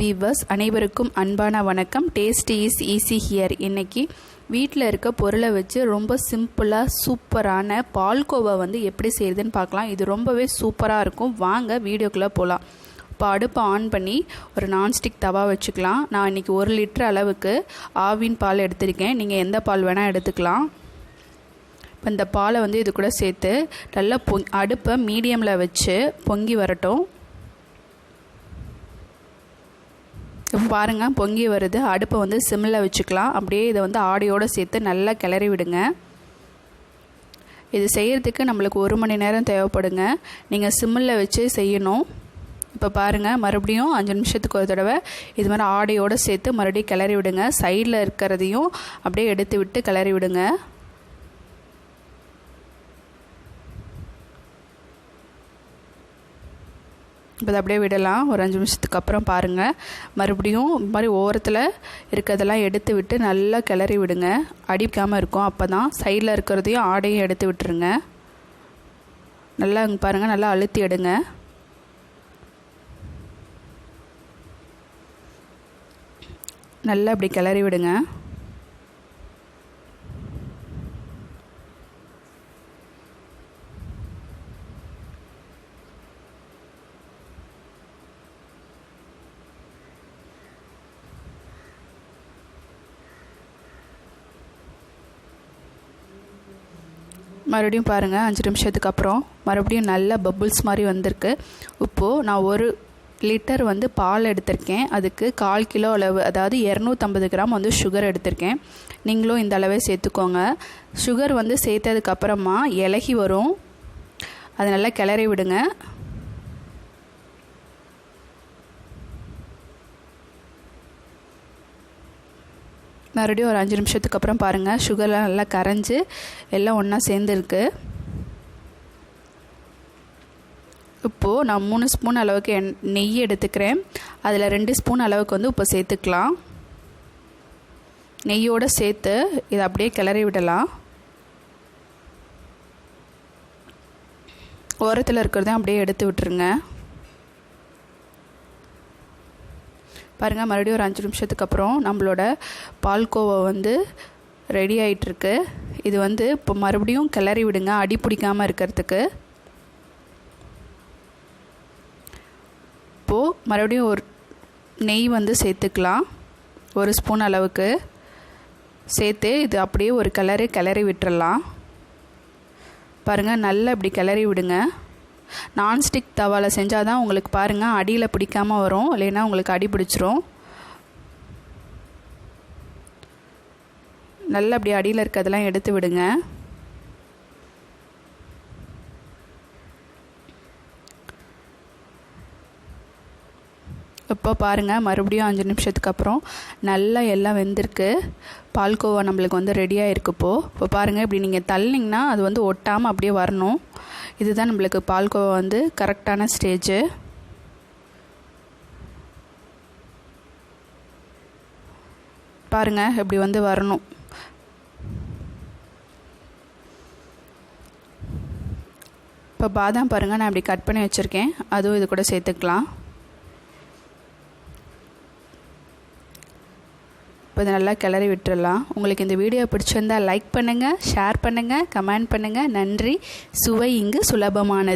Viewers அனைவருக்கும் அன்பான வணக்கம். Taste is easy here. இன்றைக்கி வீட்டில் இருக்க பொருளை வச்சு ரொம்ப சிம்பிளாக சூப்பரான பால்கோவா எப்படி செய்கிறதுன்னு பார்க்கலாம். இது ரொம்பவே சூப்பராக இருக்கும். வாங்க வீடியோக்குள்ளே போகலாம். இப்போ அடுப்பை ஆன் பண்ணி ஒரு நான்ஸ்டிக் தவா வச்சுக்கலாம். நான் இன்றைக்கி 1 லிட்டர் அளவுக்கு ஆவின் பால் எடுத்திருக்கேன். நீங்கள் எந்த பால் வேணால் எடுத்துக்கலாம். இப்போ இந்த பாலை இது கூட சேர்த்து நல்லா அடுப்பை மீடியமில் வச்சு பொங்கி வரட்டும். இப்போ பாருங்கள், பொங்கி வருது. அடுப்பை சிம்மில் வச்சுக்கலாம். அப்படியே இதை ஆடையோடு சேர்த்து நல்லா கிளறி விடுங்க. இது செய்கிறதுக்கு நம்மளுக்கு 1 மணி நேரம் தேவைப்படுங்க. நீங்கள் சிம்மில் வச்சு செய்யணும். இப்போ பாருங்கள், மறுபடியும் 5 நிமிஷத்துக்கு ஒரு தடவை இது மாதிரி ஆடையோடு சேர்த்து மறுபடியும் கிளறி விடுங்க. சைடில் இருக்கிறதையும் அப்படியே எடுத்து விட்டு கிளறி விடுங்க. இப்போ அதை அப்படியே விடலாம். ஒரு 5 நிமிஷத்துக்கு அப்புறம் பாருங்கள், மறுபடியும் இது மாதிரி ஓரத்தில் இருக்கிறதெல்லாம் எடுத்து விட்டு நல்லா கிளறி விடுங்க. அடிக்காமல் இருக்கும். அப்போ தான் சைடில் இருக்கிறதையும் ஆடையும் எடுத்து விட்டுருங்க. நல்லா பாருங்கள், நல்லா அழுத்தி எடுங்க. நல்லா அப்படி கிளறி விடுங்க. மறுபடியும் பாருங்கள், 5 நிமிஷத்துக்கு அப்புறம் மறுபடியும் நல்ல பபுள்ஸ் மாதிரி வந்திருக்கு. இப்போது நான் 1 லிட்டர் பால் எடுத்திருக்கேன். அதுக்கு 1/4 கிலோ அளவு, அதாவது 250 கிராம் சுகர் எடுத்திருக்கேன். நீங்களும் இந்த அளவே சேர்த்துக்கோங்க. சுகர் சேர்த்ததுக்கப்புறமா இலகி வரும். அதை நல்லா கிளறி விடுங்க. மறுபடியும் ஒரு 5 நிமிஷத்துக்கு அப்புறம் பாருங்கள், சுகர்லாம் நல்லா கரைஞ்சி எல்லாம் ஒன்றா சேர்ந்துருக்கு. இப்போது நான் 3 ஸ்பூன் அளவுக்கு நெய் எடுத்துக்கிறேன். அதில் 2 ஸ்பூன் அளவுக்கு இப்போ சேர்த்துக்கலாம். நெய்யோடு சேர்த்து இதை அப்படியே கிளறி விடலாம். ஓரத்தில் இருக்கிறதையும் அப்படியே எடுத்து விட்டுருங்க. பாருங்கள், மறுபடியும் ஒரு 5 நிமிஷத்துக்கு அப்புறம் நம்மளோட பால்கோவா ரெடி ஆகிட்டுருக்கு. இது இப்போ மறுபடியும் கிளறி விடுங்க, அடி பிடிக்காமல் இருக்கிறதுக்கு. இப்போது மறுபடியும் ஒரு நெய் சேர்த்துக்கலாம். 1 ஸ்பூன் அளவுக்கு சேர்த்து இது அப்படியே ஒரு கிளறி விட்டுறலாம். பாருங்கள், நல்லா இப்படி கிளறி விடுங்க. நான்ஸ்டிக் தவாவில் செஞ்சால் தான் உங்களுக்கு பாருங்கள் அடியில் பிடிக்காமல் வரும், இல்லைன்னா உங்களுக்கு அடி பிடிச்சிரும். நல்லா அப்படி அடியில் இருக்கிறதெல்லாம் எடுத்து விடுங்க. இப்போ பாருங்கள், மறுபடியும் 5 நிமிஷத்துக்கு அப்புறம் நல்லா எல்லாம் வெந்திருக்கு. பால்கோவா நம்மளுக்கு ரெடியாக இருக்குது. இப்போ பாருங்கள், இப்படி நீங்கள் தள்ளினீங்கன்னா அது ஒட்டாமல் அப்படியே வரணும். இதுதான் நம்மளுக்கு பால்கோவா கரெக்டான ஸ்டேஜு. பாருங்கள், இப்படி வரணும். இப்போ பாதாம் பாருங்கள், நான் இப்படி கட் பண்ணி வச்சுருக்கேன். அதுவும் இது கூட சேர்த்துக்கலாம். இப்போ இதை நல்லா கிளறி விட்டுறலாம். உங்களுக்கு இந்த வீடியோ பிடிச்சிருந்தால் லைக் பண்ணுங்கள், ஷேர் பண்ணுங்கள், கமெண்ட் பண்ணுங்கள். நன்றி. சுவை இங்கு சுலபமானது.